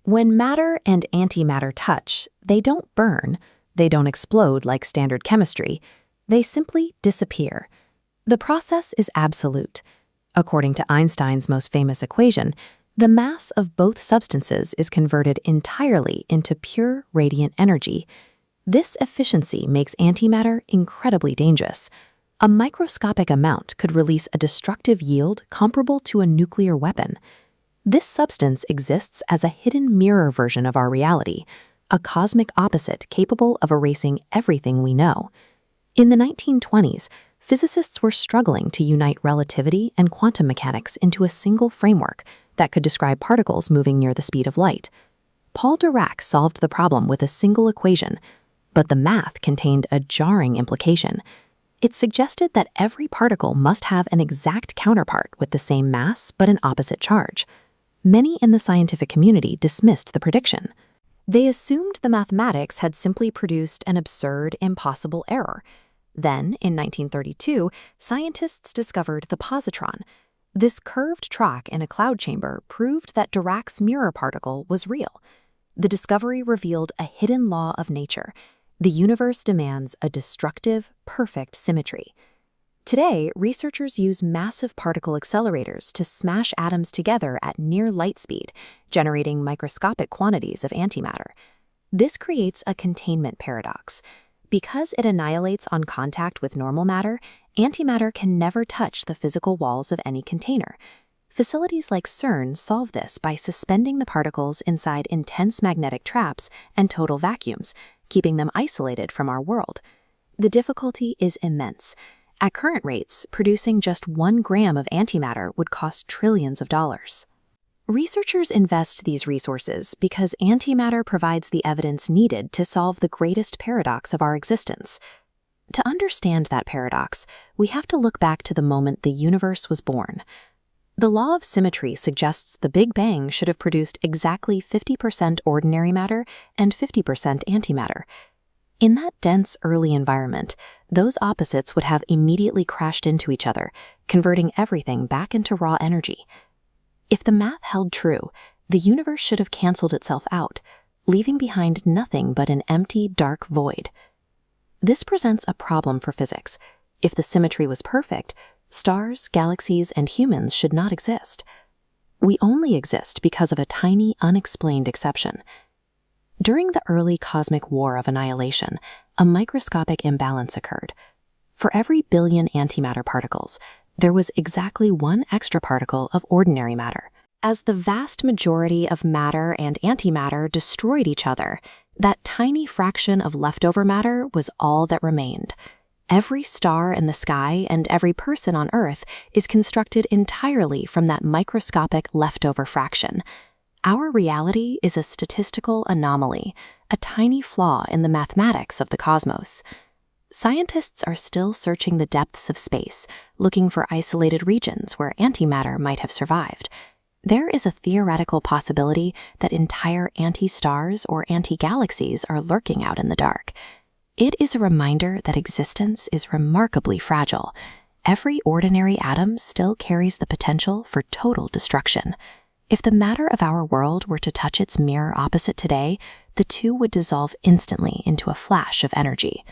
When matter and antimatter touch, they don't burn, they don't explode like standard chemistry, they simply disappear. The process is absolute. According to Einstein's most famous equation, the mass of both substances is converted entirely into pure radiant energy. This efficiency makes antimatter incredibly dangerous. A microscopic amount could release a destructive yield comparable to a nuclear weapon. This substance exists as a hidden mirror version of our reality, a cosmic opposite capable of erasing everything we know. In the 1920s, physicists were struggling to unite relativity and quantum mechanics into a single framework that could describe particles moving near the speed of light. Paul Dirac solved the problem with a single equation, but the math contained a jarring implication. It suggested that every particle must have an exact counterpart with the same mass but an opposite charge. Many in the scientific community dismissed the prediction. They assumed the mathematics had simply produced an absurd, impossible error. Then, in 1932, scientists discovered the positron. This curved track in a cloud chamber proved that Dirac's mirror particle was real. The discovery revealed a hidden law of nature. The universe demands a destructive, perfect symmetry. Today, researchers use massive particle accelerators to smash atoms together at near light speed, generating microscopic quantities of antimatter. This creates a containment paradox. Because it annihilates on contact with normal matter, antimatter can never touch the physical walls of any container. Facilities like CERN solve this by suspending the particles inside intense magnetic traps and total vacuums, keeping them isolated from our world. The difficulty is immense. At current rates, producing just 1 gram of antimatter would cost trillions of dollars. Researchers invest these resources because antimatter provides the evidence needed to solve the greatest paradox of our existence. To understand that paradox, we have to look back to the moment the universe was born. The law of symmetry suggests the Big Bang should have produced exactly 50% ordinary matter and 50% antimatter. In that dense early environment, those opposites would have immediately crashed into each other, converting everything back into raw energy. If the math held true, the universe should have canceled itself out, leaving behind nothing but an empty, dark void. This presents a problem for physics. If the symmetry was perfect, stars, galaxies, and humans should not exist. We only exist because of a tiny, unexplained exception. During the early cosmic war of annihilation, a microscopic imbalance occurred. For every billion antimatter particles, there was exactly 1 extra particle of ordinary matter. As the vast majority of matter and antimatter destroyed each other, that tiny fraction of leftover matter was all that remained. Every star in the sky and every person on Earth is constructed entirely from that microscopic leftover fraction. Our reality is a statistical anomaly, a tiny flaw in the mathematics of the cosmos. Scientists are still searching the depths of space, looking for isolated regions where antimatter might have survived. There is a theoretical possibility that entire anti-stars or anti-galaxies are lurking out in the dark. It is a reminder that existence is remarkably fragile. Every ordinary atom still carries the potential for total destruction. If the matter of our world were to touch its mirror opposite today, the two would dissolve instantly into a flash of energy.